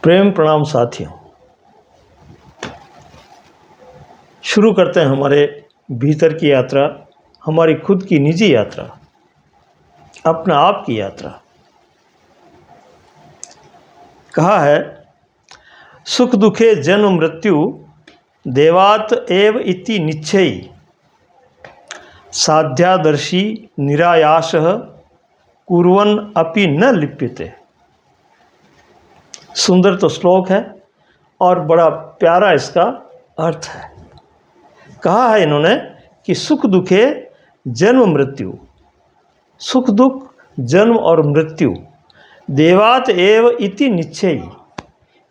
प्रेम प्रणाम साथियों। शुरू करते हैं हमारे भीतर की यात्रा, हमारी खुद की निजी यात्रा, अपने आप की यात्रा। कहा है, सुख दुखे जन्म मृत्यु देवात एव इति निश्चयी साध्यादर्शी निरायासः कुर्वन् अपि न लिप्यते। सुंदर तो श्लोक है और बड़ा प्यारा इसका अर्थ है। कहा है इन्होंने कि सुख दुखे जन्म मृत्यु, सुख दुख जन्म और मृत्यु देवात एव इति निश्चयी,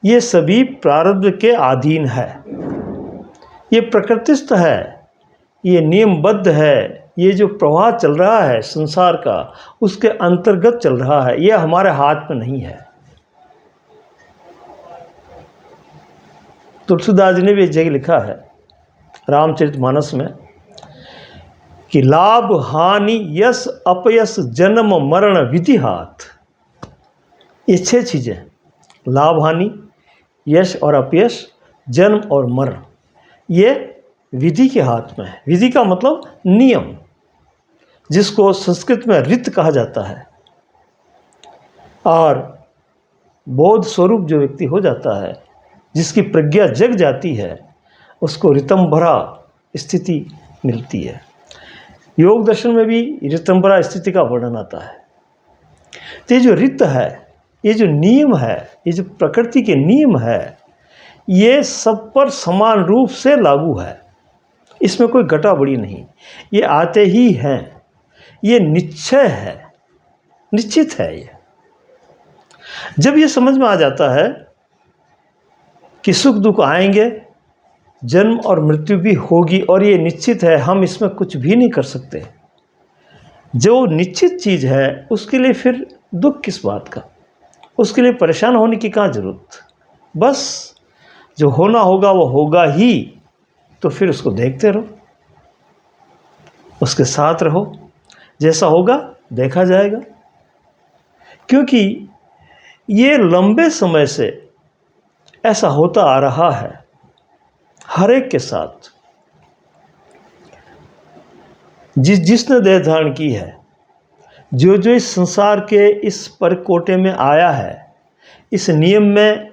ये सभी प्रारब्ध के अधीन है, ये प्रकृतिस्थ है, ये नियमबद्ध है। ये जो प्रवाह चल रहा है संसार का, उसके अंतर्गत चल रहा है, ये हमारे हाथ में नहीं है। तुलसीदास जी ने भी एक जगह लिखा है रामचरितमानस में कि लाभ हानि यश अपयश जन्म मरण विधि हाथ। ये 6 चीज़ें, लाभ हानि, यश और अपयश, जन्म और मरण, ये विधि के हाथ में है। विधि का मतलब नियम, जिसको संस्कृत में ऋत कहा जाता है। और बोध स्वरूप जो व्यक्ति हो जाता है, जिसकी प्रज्ञा जग जाती है, उसको ऋतंभरा स्थिति मिलती है। योग दर्शन में भी ऋतंभरा स्थिति का वर्णन आता है। तो ये जो ऋत है, ये जो नियम है, ये जो प्रकृति के नियम है, ये सब पर समान रूप से लागू है। इसमें कोई घटा बढ़ी नहीं, ये आते ही हैं, ये निश्चय है, निश्चित है। ये जब ये समझ में आ जाता है कि सुख दुख आएंगे, जन्म और मृत्यु भी होगी और ये निश्चित है, हम इसमें कुछ भी नहीं कर सकते। जो निश्चित चीज़ है उसके लिए फिर दुख किस बात का, उसके लिए परेशान होने की कहाँ ज़रूरत। बस जो होना होगा वो होगा ही, तो फिर उसको देखते रहो, उसके साथ रहो, जैसा होगा देखा जाएगा। क्योंकि ये लंबे समय से ऐसा होता आ रहा है हर एक के साथ। जिसने देह धारण की है, जो जो इस संसार के इस परकोटे में आया है, इस नियम में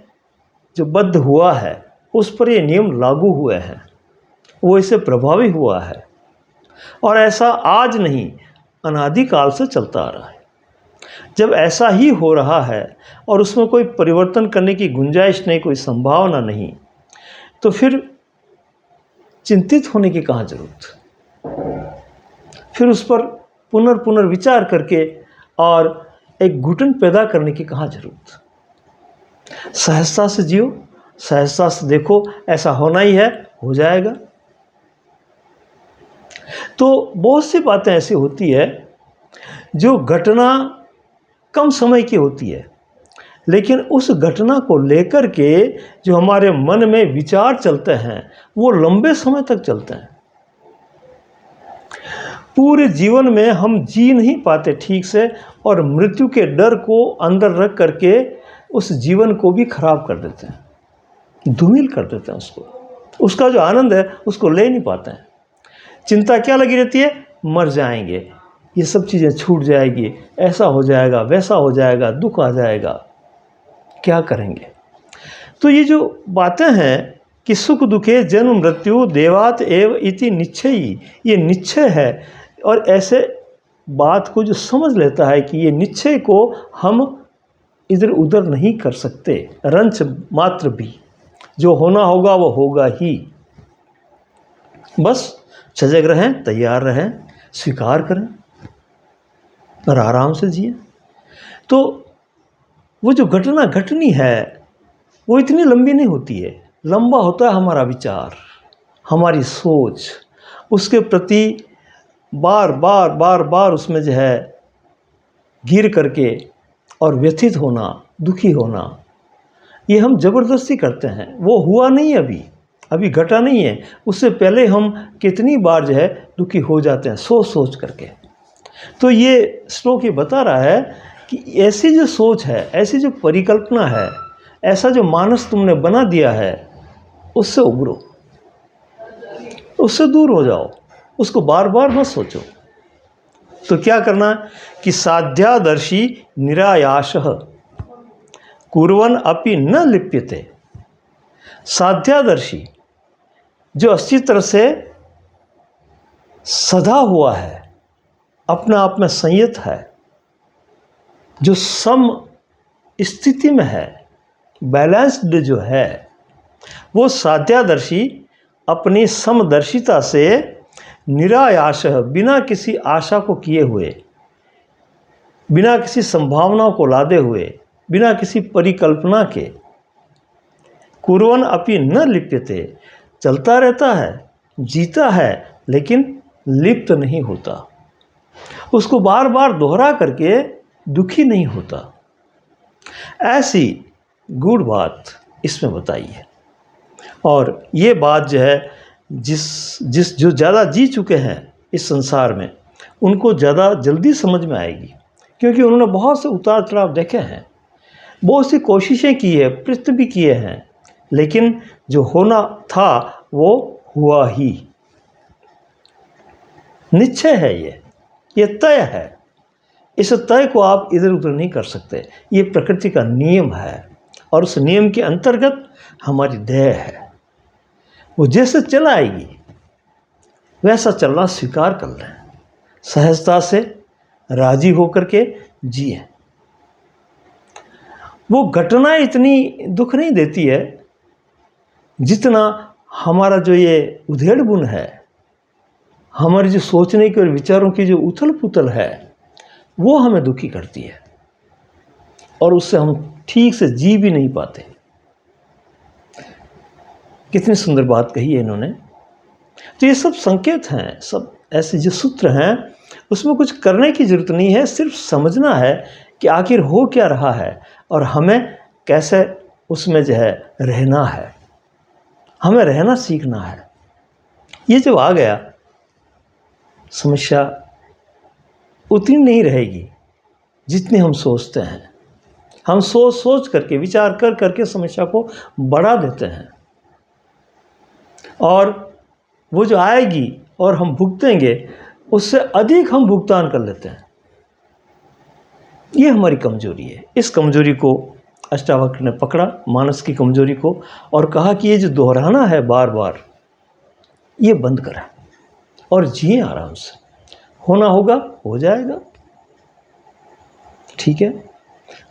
जो बद्ध हुआ है, उस पर ये नियम लागू हुए हैं, वो इससे प्रभावी हुआ है। और ऐसा आज नहीं, अनादिकाल से चलता आ रहा है। जब ऐसा ही हो रहा है और उसमें कोई परिवर्तन करने की गुंजाइश नहीं, कोई संभावना नहीं, तो फिर चिंतित होने की कहाँ ज़रूरत। फिर उस पर पुनर्विचार करके और एक घुटन पैदा करने की कहाँ ज़रूरत। सहजता से जियो, सहजता से देखो, ऐसा होना ही है, हो जाएगा। तो बहुत सी बातें ऐसी होती है जो घटना कम समय की होती है, लेकिन उस घटना को लेकर के जो हमारे मन में विचार चलते हैं, वो लंबे समय तक चलते हैं। पूरे जीवन में हम जी नहीं पाते ठीक से, और मृत्यु के डर को अंदर रख करके उस जीवन को भी खराब कर देते हैं, धूमिल कर देते हैं उसको। उसका जो आनंद है उसको ले नहीं पाते हैं। चिंता क्या लगी रहती है, मर जाएंगे, ये सब चीज़ें छूट जाएगी, ऐसा हो जाएगा, वैसा हो जाएगा, दुख आ जाएगा, क्या करेंगे। तो ये जो बातें हैं कि सुख दुखे जन्म मृत्यु देवात एव इति निश्चयी, ये निश्चय है। और ऐसे बात को जो समझ लेता है कि ये निश्चय को हम इधर उधर नहीं कर सकते, रंच मात्र भी, जो होना होगा वो होगा ही। बस सजग रहें, तैयार रहें, स्वीकार करें और आराम से जिए। तो वो जो घटना घटनी है वो इतनी लंबी नहीं होती है, लंबा होता है हमारा विचार, हमारी सोच, उसके प्रति बार बार उसमें जो है गिर करके और व्यथित होना, दुखी होना, ये हम ज़बरदस्ती करते हैं। वो हुआ नहीं, अभी घटा नहीं है, उससे पहले हम कितनी बार जो है दुखी हो जाते हैं सोच करके। तो ये श्लोक ये बता रहा है कि ऐसी जो सोच है, ऐसी जो परिकल्पना है, ऐसा जो मानस तुमने बना दिया है उससे उबरो, उससे दूर हो जाओ, उसको बार बार मत सोचो। तो क्या करना कि साध्यादर्शी निरायाशः कुर्वन् अपि न लिप्यते। साध्यादर्शी जो अच्छी तरह से सधा हुआ है, अपने आप में संयत है, जो सम स्थिति में है, बैलेंस्ड जो है, वो साध्यादर्शी अपनी समदर्शिता से निरायाश, बिना किसी आशा को किए हुए, बिना किसी संभावनाओं को लादे हुए, बिना किसी परिकल्पना के, कुर्वन् अपि न लिप्यते, चलता रहता है, जीता है, लेकिन लिप्त नहीं होता, उसको बार बार दोहरा करके दुखी नहीं होता। ऐसी गूढ़ बात इसमें बताई है। और ये बात जो है, जिस जो ज़्यादा जी चुके हैं इस संसार में, उनको ज़्यादा जल्दी समझ में आएगी, क्योंकि उन्होंने बहुत से उतार चढ़ाव देखे हैं, बहुत सी कोशिशें की है, प्रयत्न भी किए हैं, लेकिन जो होना था वो हुआ ही। निश्चय है, ये तय है। इस तय को आप इधर उधर नहीं कर सकते। ये प्रकृति का नियम है और उस नियम के अंतर्गत हमारी देह है। वो जैसे चलाएगी वैसा चलना स्वीकार कर लें, सहजता से राजी होकर के जिए। वो घटना इतनी दुख नहीं देती है जितना हमारा जो ये उधेड़ बुन है, हमारी जो सोचने के और विचारों की जो उथल पुथल है, वो हमें दुखी करती है और उससे हम ठीक से जी भी नहीं पाते। कितनी सुंदर बात कही है इन्होंने। तो ये सब संकेत हैं, सब ऐसे जो सूत्र हैं, उसमें कुछ करने की ज़रूरत नहीं है, सिर्फ समझना है कि आखिर हो क्या रहा है और हमें कैसे उसमें जो है रहना है, हमें रहना सीखना है। ये जब आ गया, समस्या उतनी नहीं रहेगी जितनी हम सोचते हैं। हम सोच करके, विचार कर करके समस्या को बढ़ा देते हैं और वो जो आएगी और हम भुगतेंगे, उससे अधिक हम भुगतान कर लेते हैं। ये हमारी कमजोरी है। इस कमजोरी को अष्टावक्र ने पकड़ा, मानस की कमजोरी को, और कहा कि ये जो दोहराना है बार बार, ये बंद करें और जिए आराम से। होना होगा, हो जाएगा। ठीक है,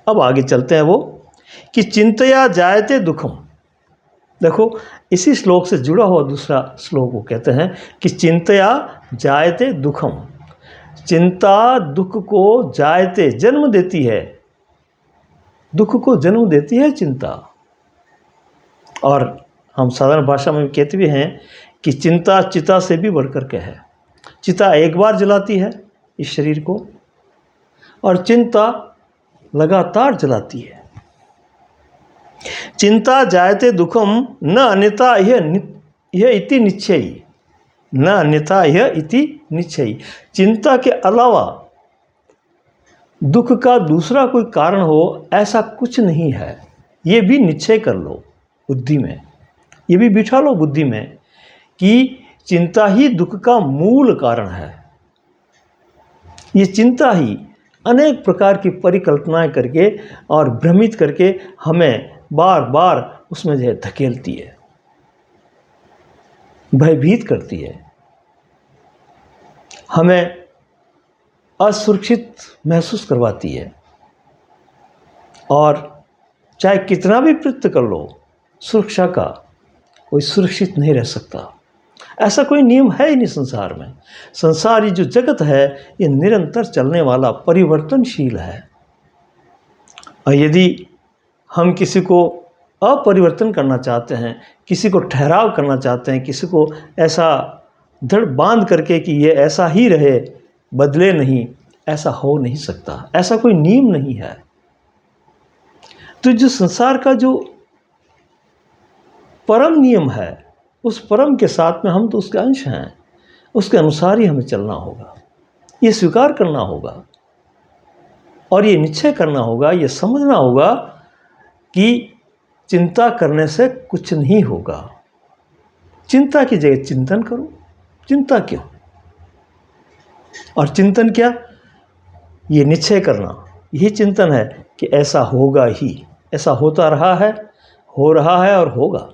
अब आगे चलते हैं। वो कि चिंतया जायते दुखम। देखो, इसी श्लोक से जुड़ा हुआ दूसरा श्लोक वो कहते हैं कि चिंतया जायते दुखम। चिंता दुख को जायते, जन्म देती है, दुख को जन्म देती है चिंता। और हम साधारण भाषा में कहते भी हैं कि चिंता चिता से भी बढ़कर के है। चिता एक बार जलाती है इस शरीर को, और चिंता लगातार जलाती है। चिंता जायते दुखम न अन्यथा यह इति निश्चयी, न अन्यथा यह इति निश्चयी। चिंता के अलावा दुख का दूसरा कोई कारण हो, ऐसा कुछ नहीं है। ये भी निश्चय कर लो बुद्धि में, ये भी बिठा लो बुद्धि में कि चिंता ही दुख का मूल कारण है। ये चिंता ही अनेक प्रकार की परिकल्पनाएं करके और भ्रमित करके हमें बार बार उसमें जो है धकेलती है, भयभीत करती है, हमें असुरक्षित महसूस करवाती है। और चाहे कितना भी प्रयत्न कर लो, सुरक्षा का कोई सुरक्षित नहीं रह सकता। ऐसा कोई नियम है ही नहीं संसार में। संसार, ये जो जगत है, ये निरंतर चलने वाला, परिवर्तनशील है। और यदि हम किसी को अपरिवर्तन करना चाहते हैं, किसी को ठहराव करना चाहते हैं, किसी को ऐसा दृढ़ बांध करके कि ये ऐसा ही रहे, बदले नहीं, ऐसा हो नहीं सकता। ऐसा कोई नियम नहीं है। तो जो संसार का जो परम नियम है, उस परम के साथ में हम तो उसके अंश हैं, उसके अनुसार ही हमें चलना होगा। ये स्वीकार करना होगा और ये निश्चय करना होगा, ये समझना होगा कि चिंता करने से कुछ नहीं होगा। चिंता की जगह चिंतन करो। चिंता क्यों? और चिंतन क्या? ये निश्चय करना, यही चिंतन है कि ऐसा होगा ही, ऐसा होता रहा है, हो रहा है और होगा।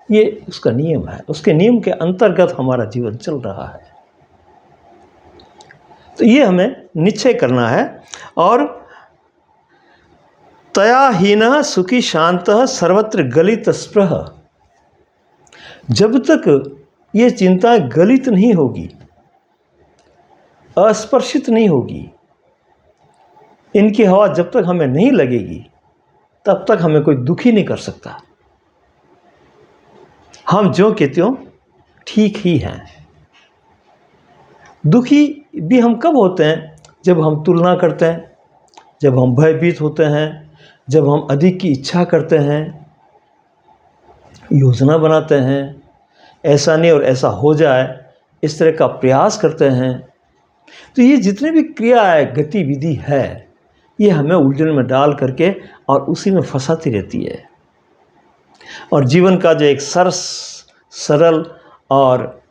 ये उसका नियम है, उसके नियम के अंतर्गत हमारा जीवन चल रहा है। तो ये हमें निश्चय करना है। और तया हीनः सुखी शांतः सर्वत्र गलित स्पृह, जब तक ये चिंता गलित नहीं होगी, अस्पर्शित नहीं होगी, इनकी हवा जब तक हमें नहीं लगेगी, तब तक हमें कोई दुखी नहीं कर सकता। हम ज्यों के त्यों ठीक ही हैं। दुखी भी हम कब होते हैं? जब हम तुलना करते हैं, जब हम भयभीत होते हैं, जब हम अधिक की इच्छा करते हैं, योजना बनाते हैं, ऐसा नहीं और ऐसा हो जाए, इस तरह का प्रयास करते हैं। तो ये जितने भी क्रिया है, गतिविधि है, ये हमें उलझन में डाल करके और उसी में फंसाती रहती है। और जीवन का जो एक सरल और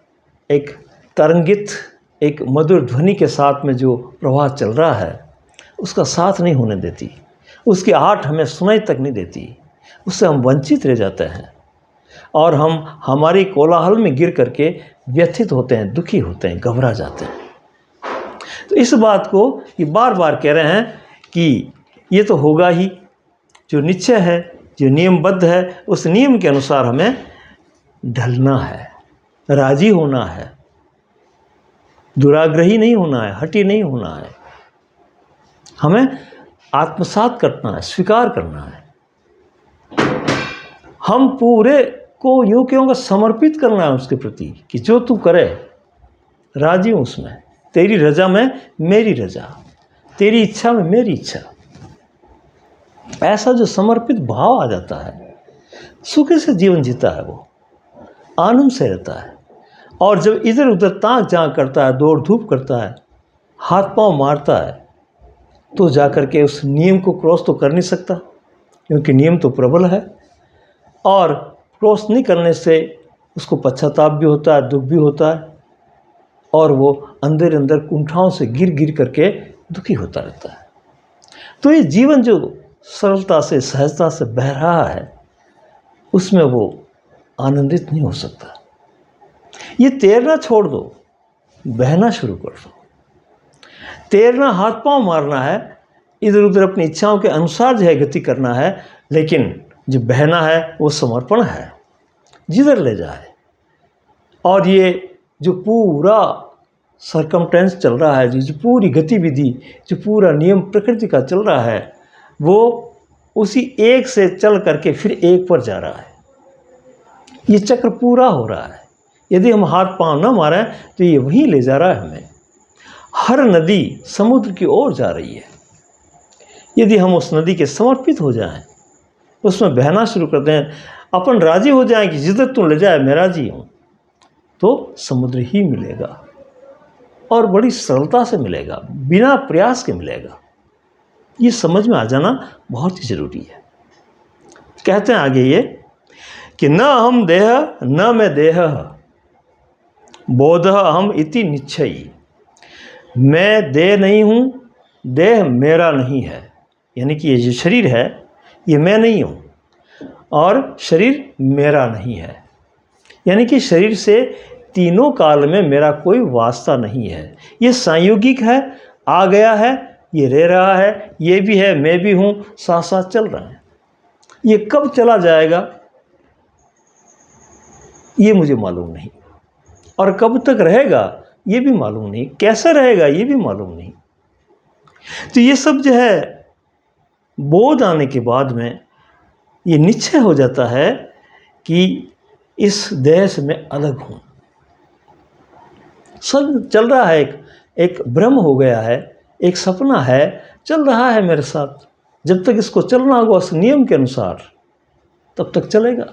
एक तरंगित, एक मधुर ध्वनि के साथ में जो प्रवाह चल रहा है, उसका साथ नहीं होने देती, उसकी आहट हमें सुनाई तक नहीं देती, उससे हम वंचित रह जाते हैं और हम हमारी कोलाहल में गिर करके व्यथित होते हैं, दुखी होते हैं, घबरा जाते हैं। तो इस बात को ये बार बार कह रहे हैं कि ये तो होगा ही, जो निश्चय है, जो नियमबद्ध है, उस नियम के अनुसार हमें ढलना है, राजी होना है, दुराग्रही नहीं होना है, हठी नहीं होना है, हमें आत्मसात करना है, स्वीकार करना है। हम पूरे को यूँ क्यों समर्पित करना है उसके प्रति कि जो तू करे राजी हूँ उसमें, तेरी रजा में मेरी रजा, तेरी इच्छा में मेरी इच्छा। ऐसा जो समर्पित भाव आ जाता है, सुख से जीवन जीता है, वो आनंद से रहता है। और जब इधर उधर ताक झांक करता है, दौड़ धूप करता है, हाथ पांव मारता है, तो जाकर के उस नियम को क्रॉस तो कर नहीं सकता, क्योंकि नियम तो प्रबल है। और क्रॉस नहीं करने से उसको पश्चाताप भी होता है, दुख भी होता है, और वो अंदर अंदर कुंठाओं से गिर गिर करके दुखी होता रहता है। तो ये जीवन जो सरलता से, सहजता से बह रहा है, उसमें वो आनंदित नहीं हो सकता। ये तैरना छोड़ दो, बहना शुरू कर दो। तैरना हाथ पांव मारना है, इधर उधर अपनी इच्छाओं के अनुसार जो है गति करना है, लेकिन जो बहना है वो समर्पण है, जिधर ले जाए। और ये जो पूरा सरकमटेंस चल रहा है, जो पूरी गतिविधि, जो पूरा नियम प्रकृति का चल रहा है, वो उसी एक से चल करके फिर एक पर जा रहा है। ये चक्र पूरा हो रहा है। यदि हम हाथ पांव न मारें तो ये वहीं ले जा रहा है हमें। हर नदी समुद्र की ओर जा रही है। यदि हम उस नदी के समर्पित हो जाएं, उसमें बहना शुरू कर दें, अपन राजी हो जाएं कि जिधर तू ले जाए मैं राजी हूँ, तो समुद्र ही मिलेगा और बड़ी सरलता से मिलेगा, बिना प्रयास के मिलेगा। ये समझ में आ जाना बहुत ही ज़रूरी है। कहते हैं आगे ये कि न हम देह न मैं देह बोधः अहम इति निश्चयी। मैं देह नहीं हूँ, देह मेरा नहीं है। यानी कि ये जो शरीर है ये मैं नहीं हूँ और शरीर मेरा नहीं है। यानी कि शरीर से तीनों काल में मेरा कोई वास्ता नहीं है। ये संयोगिक है, आ गया है, ये रह रहा है, ये भी है, मैं भी हूँ, साथ साथ चल रहा है। ये कब चला जाएगा ये मुझे मालूम नहीं, और कब तक रहेगा ये भी मालूम नहीं, कैसे रहेगा ये भी मालूम नहीं। तो ये सब जो है बोध आने के बाद में ये निश्चय हो जाता है कि इस देह से मैं अलग हूँ। सब चल रहा है, एक भ्रम हो गया है, एक सपना है, चल रहा है मेरे साथ। जब तक इसको चलना होगा उस नियम के अनुसार तब तक चलेगा,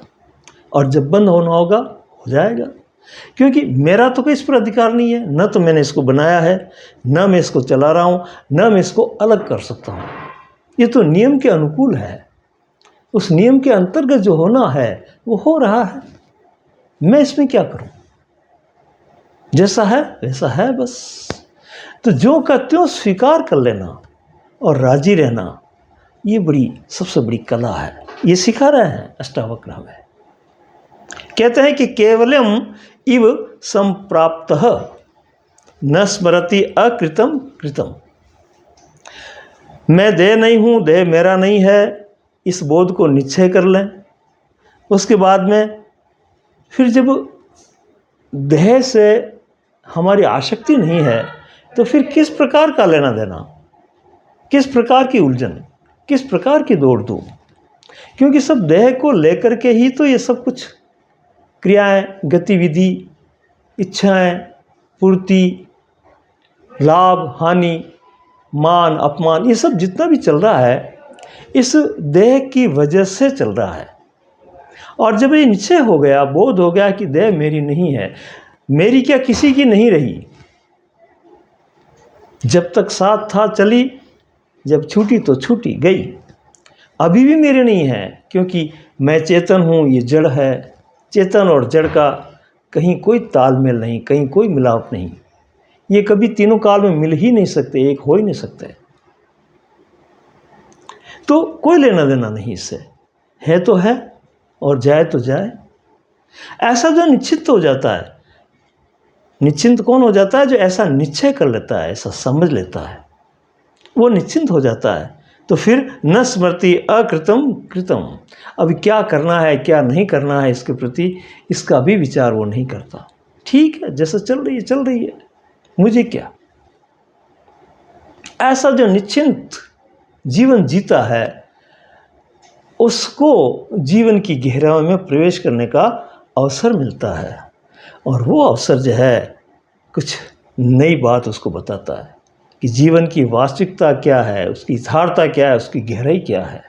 और जब बंद होना होगा हो जाएगा। क्योंकि मेरा तो कोई इस पर अधिकार नहीं है, न तो मैंने इसको बनाया है, न मैं इसको चला रहा हूँ, न मैं इसको अलग कर सकता हूँ। ये तो नियम के अनुकूल है। उस नियम के अंतर्गत जो होना है वो हो रहा है, मैं इसमें क्या करूं? जैसा है वैसा है बस। तो जो का त्यों स्वीकार कर लेना और राजी रहना, ये सबसे बड़ी कला है। ये सिखा रहे हैं अष्टावक्र हमें। कहते हैं कि केवलम इव संप्राप्तः न स्मरति अकृतम कृतम। मैं देह नहीं हूँ, देह मेरा नहीं है, इस बोध को निश्चय कर लें। उसके बाद में फिर जब देह से हमारी आसक्ति नहीं है तो फिर किस प्रकार का लेना देना, किस प्रकार की उलझन, किस प्रकार की दौड़ धूप, क्योंकि सब देह को लेकर के ही तो ये सब कुछ क्रियाएं, गतिविधि, इच्छाएं, पूर्ति, लाभ, हानि, मान, अपमान, ये सब जितना भी चल रहा है इस देह की वजह से चल रहा है। और जब ये निश्चय हो गया, बोध हो गया कि देह मेरी नहीं है, मेरी क्या किसी की नहीं रही, जब तक साथ था चली, जब छूटी तो छूटी गई, अभी भी मेरे नहीं है, क्योंकि मैं चेतन हूँ, ये जड़ है। चेतन और जड़ का कहीं कोई तालमेल नहीं, कहीं कोई मिलाप नहीं, ये कभी तीनों काल में मिल ही नहीं सकते, एक हो ही नहीं सकते। तो कोई लेना देना नहीं इससे, है तो है और जाए तो जाए। ऐसा जो निश्चित हो जाता है, निश्चिंत कौन हो जाता है? जो ऐसा निश्चय कर लेता है, ऐसा समझ लेता है, वो निश्चिंत हो जाता है। तो फिर न स्मृति अकृतम कृतम, अभी क्या करना है क्या नहीं करना है इसके प्रति इसका भी विचार वो नहीं करता। ठीक है, जैसा चल रही है चल रही है, मुझे क्या। ऐसा जो निश्चिंत जीवन जीता है उसको जीवन की गहराई में प्रवेश करने का अवसर मिलता है, और वो अवसर जो है कुछ नई बात उसको बताता है कि जीवन की वास्तविकता क्या है, उसकी यथार्थता क्या है, उसकी गहराई क्या है।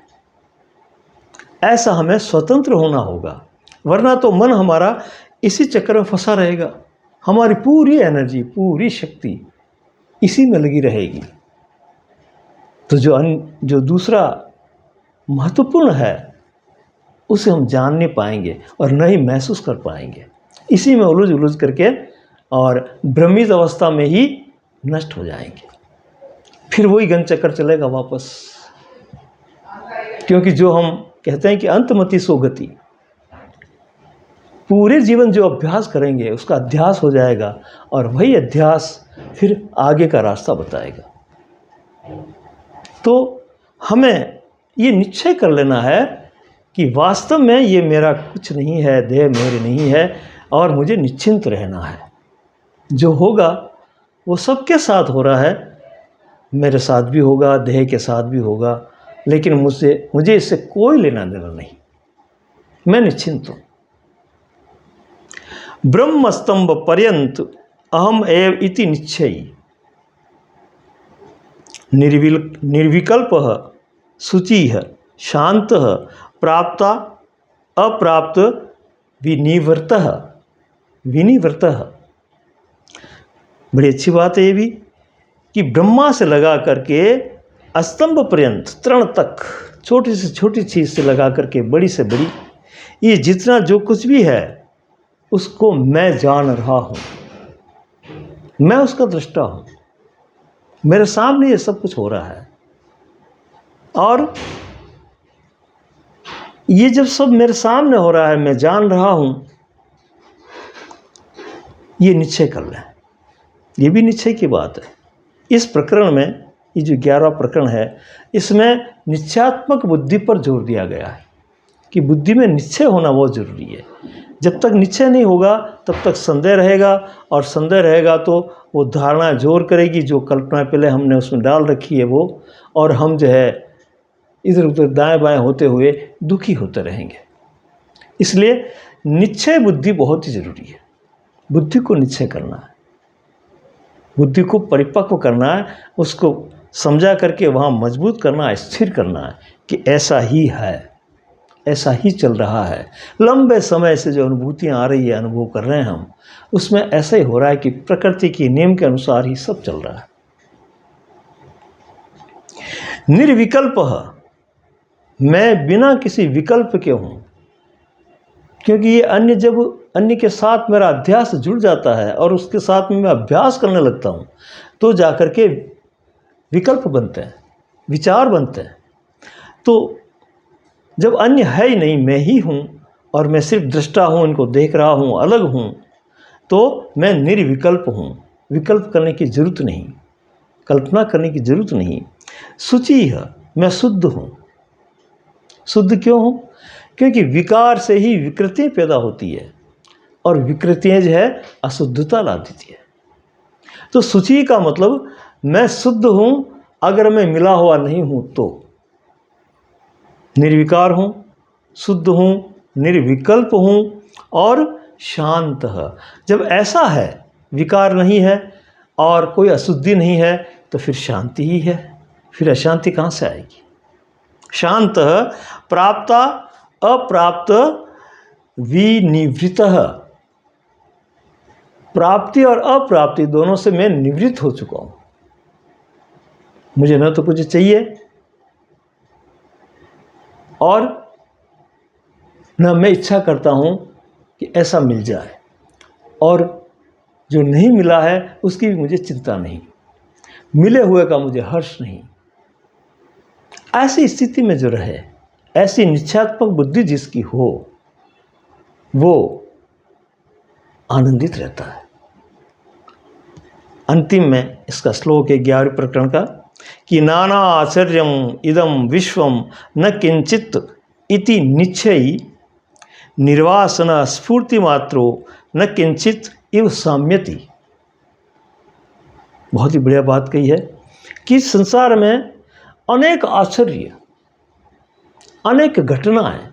ऐसा हमें स्वतंत्र होना होगा, वरना तो मन हमारा इसी चक्कर में फंसा रहेगा, हमारी पूरी एनर्जी, पूरी शक्ति इसी में लगी रहेगी। तो जो दूसरा महत्वपूर्ण है उसे हम जान नहीं पाएंगे और न ही महसूस कर पाएंगे, इसी में उलझ करके और भ्रमित अवस्था में ही नष्ट हो जाएंगे। फिर वही घन चक्कर चलेगा वापस, क्योंकि जो हम कहते हैं कि अंतमति सो गति, पूरे जीवन जो अभ्यास करेंगे उसका अध्यास हो जाएगा, और वही अध्यास फिर आगे का रास्ता बताएगा। तो हमें ये निश्चय कर लेना है कि वास्तव में ये मेरा कुछ नहीं है, देह मेरे नहीं है, और मुझे निश्चिंत रहना है। जो होगा वो सबके साथ हो रहा है, मेरे साथ भी होगा, देह के साथ भी होगा, लेकिन मुझे इससे कोई लेना देना नहीं, मैं निश्चिंत हूँ। ब्रह्म स्तंभ पर्यंत अहम एव इति निश्चयी निर्विकल्प शुचि शांत प्राप्त अप्राप्त विनिवृत। बड़ी अच्छी बात है ये भी कि ब्रह्मा से लगा करके स्तंभ पर्यंत, तृण तक, छोटी से छोटी चीज़ से लगा करके बड़ी से बड़ी, ये जितना जो कुछ भी है उसको मैं जान रहा हूँ, मैं उसका दृष्टा हूँ, मेरे सामने ये सब कुछ हो रहा है। और ये जब सब मेरे सामने हो रहा है, मैं जान रहा हूँ, ये निश्चय कर लें, ये भी निश्चय की बात है। इस प्रकरण में, ये जो 11वां प्रकरण है, इसमें निश्चयात्मक बुद्धि पर जोर दिया गया है कि बुद्धि में निश्चय होना बहुत ज़रूरी है। जब तक निश्चय नहीं होगा तब तक संदेह रहेगा, और संदेह रहेगा तो वो धारणा जोर करेगी, जो कल्पना पहले हमने उसमें डाल रखी है वो, और हम जो है इधर उधर दाएं बाएं होते हुए दुखी होते रहेंगे। इसलिए निश्चय बुद्धि बहुत ही ज़रूरी है। बुद्धि को निश्चय करना है, बुद्धि को परिपक्व करना है, उसको समझा करके वहाँ मजबूत करना है, स्थिर करना है कि ऐसा ही है, ऐसा ही चल रहा है। लंबे समय से जो अनुभूतियाँ आ रही है, अनुभव कर रहे हैं हम, उसमें ऐसा ही हो रहा है कि प्रकृति के नियम के अनुसार ही सब चल रहा है। निर्विकल्प मैं बिना किसी विकल्प के हूँ, क्योंकि ये अन्य जब अन्य के साथ मेरा अध्यास जुड़ जाता है और उसके साथ में मैं अभ्यास करने लगता हूँ तो जाकर के विकल्प बनते हैं, विचार बनते हैं। तो जब अन्य है ही नहीं, मैं ही हूँ और मैं सिर्फ दृष्टा हूँ, इनको देख रहा हूँ, अलग हूँ, तो मैं निर्विकल्प हूँ। विकल्प करने की जरूरत नहीं, कल्पना करने की जरूरत नहीं। शुचि है, मैं शुद्ध हूँ। शुद्ध क्यों हूँ? क्योंकि विकार से ही विकृतियाँ पैदा होती है और विकृतियाँ जो है अशुद्धता ला देती है। तो शुचि का मतलब मैं शुद्ध हूँ, अगर मैं मिला हुआ नहीं हूँ तो। निर्विकार हूँ, शुद्ध हूँ, निर्विकल्प हूँ और शांत है। जब ऐसा है, विकार नहीं है और कोई अशुद्धि नहीं है, तो फिर शांति ही है। फिर अशांति कहाँ से आएगी? शांत प्राप्त अप्राप्त विनिवृत। प्राप्ति और अप्राप्ति दोनों से मैं निवृत्त हो चुका हूँ। मुझे न तो कुछ चाहिए और न मैं इच्छा करता हूँ कि ऐसा मिल जाए, और जो नहीं मिला है उसकी भी मुझे चिंता नहीं, मिले हुए का मुझे हर्ष नहीं। ऐसी स्थिति में जो रहे, ऐसी निश्चयात्मक बुद्धि जिसकी हो, वो आनंदित रहता है। अंतिम में इसका श्लोक है 11वें प्रकरण का कि नाना आश्चर्यम इदम विश्वम न किंचित इति निश्चयी निर्वासन स्फूर्ति मात्रो न किंचित इव साम्यति। बहुत ही बढ़िया बात कही है कि संसार में अनेक आश्चर्य, अनेक घटनाएं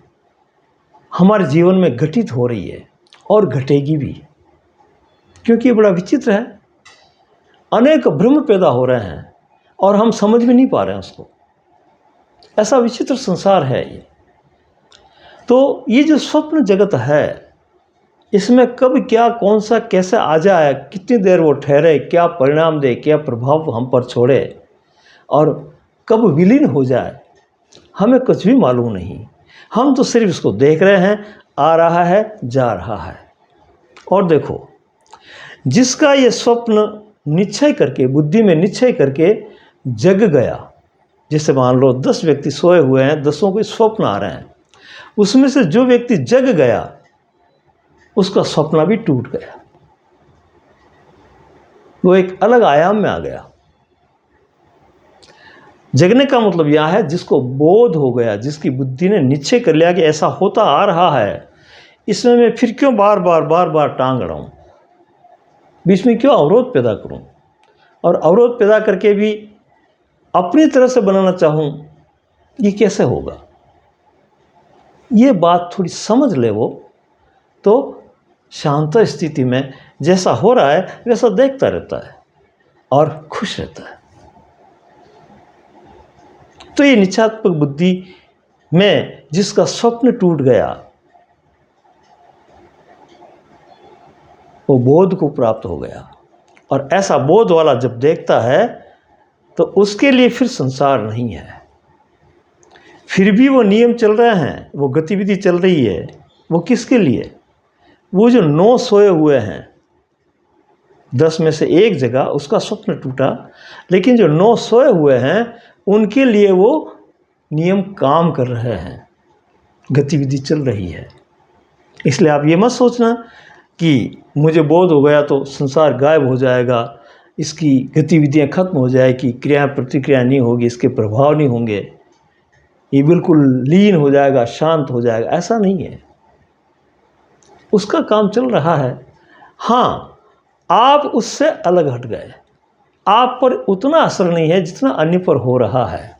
हमारे जीवन में घटित हो रही है और घटेगी भी, क्योंकि ये बड़ा विचित्र है। अनेक भ्रम पैदा हो रहे हैं और हम समझ में नहीं पा रहे हैं उसको। ऐसा विचित्र संसार है ये। तो ये जो स्वप्न जगत है, इसमें कब क्या, कौन सा, कैसे आ जाए, कितनी देर वो ठहरे, क्या परिणाम दे, क्या प्रभाव हम पर छोड़े और कब विलीन हो जाए, हमें कुछ भी मालूम नहीं। हम तो सिर्फ इसको देख रहे हैं, आ रहा है, जा रहा है। और देखो, जिसका ये स्वप्न निश्चय करके, बुद्धि में निश्चय करके जग गया, जैसे मान लो 10 व्यक्ति सोए हुए हैं, 10 को स्वप्न आ रहे हैं, उसमें से जो व्यक्ति जग गया उसका स्वप्न भी टूट गया, वो एक अलग आयाम में आ गया। जगने का मतलब यह है जिसको बोध हो गया, जिसकी बुद्धि ने निश्चय कर लिया कि ऐसा होता आ रहा है, इसमें मैं फिर क्यों बार बार टांग रहा हूँ, बीच में क्यों अवरोध पैदा करूँ, और अवरोध पैदा करके भी अपनी तरह से बनाना चाहूँ, ये कैसे होगा। ये बात थोड़ी समझ ले वो, तो शांत स्थिति में जैसा हो रहा है वैसा देखता रहता है और खुश रहता है। तो ये निश्चयात्मक बुद्धि में जिसका स्वप्न टूट गया, वो बोध को प्राप्त हो गया। और ऐसा बोध वाला जब देखता है तो उसके लिए फिर संसार नहीं है। फिर भी वो नियम चल रहे हैं, वो गतिविधि चल रही है। वो किसके लिए? वो जो 9 सोए हुए हैं, 10 में से एक जगह उसका स्वप्न टूटा, लेकिन जो 9 सोए हुए हैं उनके लिए वो नियम काम कर रहे हैं, गतिविधि चल रही है। इसलिए आप ये मत सोचना कि मुझे बोध हो गया तो संसार गायब हो जाएगा, इसकी गतिविधियां खत्म हो जाएगी, क्रिया प्रतिक्रिया नहीं होगी, इसके प्रभाव नहीं होंगे, ये बिल्कुल लीन हो जाएगा, शांत हो जाएगा। ऐसा नहीं है, उसका काम चल रहा है। हाँ, आप उससे अलग हट गए, आप पर उतना असर नहीं है जितना अन्य पर हो रहा है।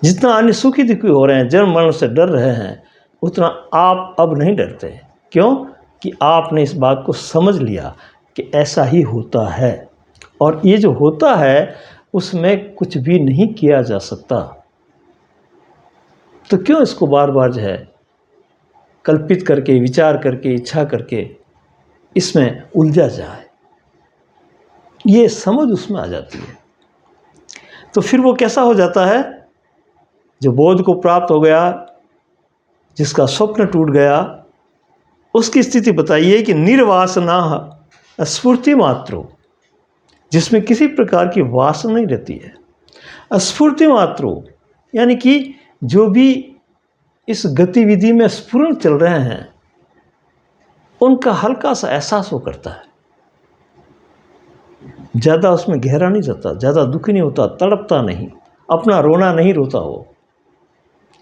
जितना अन्य सुखी दुखी हो रहे हैं, जन्म मरण से डर रहे हैं, उतना आप अब नहीं डरते। क्यों? कि आपने इस बात को समझ लिया कि ऐसा ही होता है, और ये जो होता है उसमें कुछ भी नहीं किया जा सकता। तो क्यों इसको बार बार जो है कल्पित करके, विचार करके, इच्छा करके इसमें उलझा जाए। ये समझ उसमें आ जाती है तो फिर वो कैसा हो जाता है? जो बोध को प्राप्त हो गया, जिसका स्वप्न टूट गया, उसकी स्थिति बताइए कि निर्वासना स्फूर्ति मात्रो, जिसमें किसी प्रकार की वासना नहीं रहती है। स्फूर्ति मात्रो यानी कि जो भी इस गतिविधि में स्फुरण चल रहे हैं उनका हल्का सा एहसास वो करता है, ज़्यादा उसमें गहरा नहीं जाता, ज़्यादा दुखी नहीं होता, तड़पता नहीं, अपना रोना नहीं रोता वो।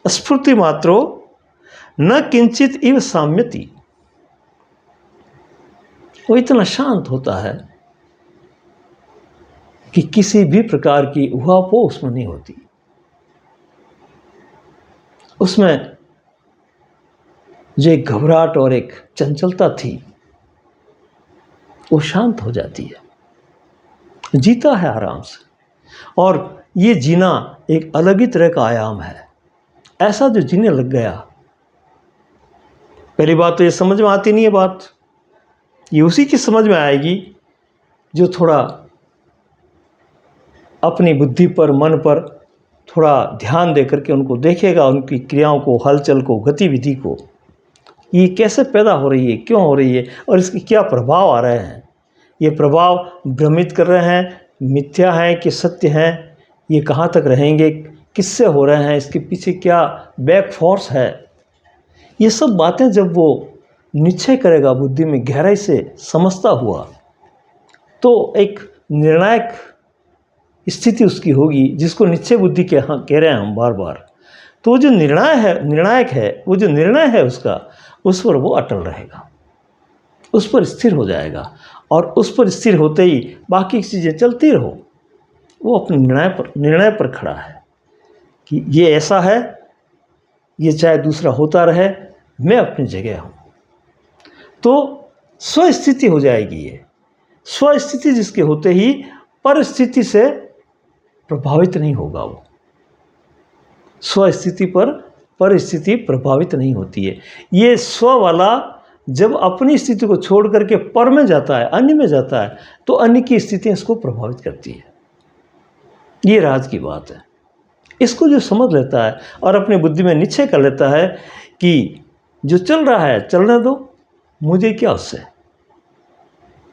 स्फूर्ति मात्रो न किंचित इव साम्यति, वो इतना शांत होता है कि किसी भी प्रकार की उहापोह उसमें नहीं होती, उसमें जो एक घबराहट और एक चंचलता थी वो शांत हो जाती है, जीता है आराम से। और ये जीना एक अलग ही तरह का आयाम है। ऐसा जो जीने लग गया, पहली बात तो ये समझ में आती नहीं है बात, ये उसी की समझ में आएगी जो थोड़ा अपनी बुद्धि पर, मन पर थोड़ा ध्यान दे करके उनको देखेगा, उनकी क्रियाओं को, हलचल को, गतिविधि को, ये कैसे पैदा हो रही है, क्यों हो रही है और इसके क्या प्रभाव आ रहे हैं। ये प्रभाव भ्रमित कर रहे हैं, मिथ्या हैं कि सत्य हैं, ये कहाँ तक रहेंगे, किससे हो रहे हैं, इसके पीछे क्या बैक फोर्स है। ये सब बातें जब वो निश्चय करेगा, बुद्धि में गहराई से समझता हुआ, तो एक निर्णायक स्थिति उसकी होगी, जिसको निश्चय बुद्धि कह रहे हैं हम बार बार। तो वो जो निर्णायक है, वो जो निर्णय है उसका, उस पर वो अटल रहेगा, उस पर स्थिर हो जाएगा, और उस पर स्थिर होते ही बाकी चीज़ें चलती रहो। वो अपने निर्णय पर खड़ा है कि ये ऐसा है, ये चाहे दूसरा होता रहे, मैं अपनी जगह हूँ। तो स्वस्थिति हो जाएगी। ये स्वस्थिति जिसके होते ही परिस्थिति से प्रभावित नहीं होगा। वो स्वस्थिति पर परिस्थिति प्रभावित नहीं होती है। ये स्व वाला जब अपनी स्थिति को छोड़ करके पर में जाता है, अन्य में जाता है, तो अन्य की स्थितियाँ इसको प्रभावित करती है। ये राज की बात है। इसको जो समझ लेता है और अपनी बुद्धि में निश्चय कर लेता है कि जो चल रहा है चलने दो, मुझे क्या उससे,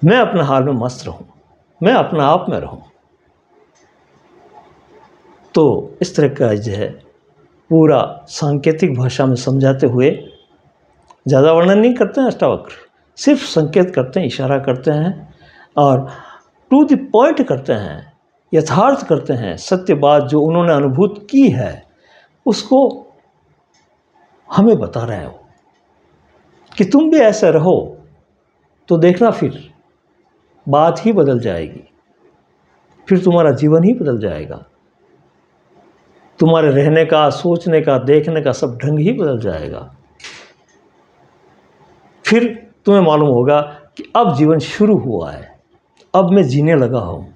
मैं अपने हाल में मस्त रहूं, मैं अपना आप में रहूं। तो इस तरह का जो है पूरा सांकेतिक भाषा में समझाते हुए, ज़्यादा वर्णन नहीं करते हैं अष्टावक्र, सिर्फ संकेत करते हैं, इशारा करते हैं और टू द पॉइंट करते हैं, यथार्थ करते हैं। सत्य बात जो उन्होंने अनुभूत की है उसको हमें बता रहे हो कि तुम भी ऐसे रहो तो देखना, फिर बात ही बदल जाएगी, फिर तुम्हारा जीवन ही बदल जाएगा, तुम्हारे रहने का, सोचने का, देखने का सब ढंग ही बदल जाएगा। फिर तुम्हें मालूम होगा कि अब जीवन शुरू हुआ है, अब मैं जीने लगा हूँ।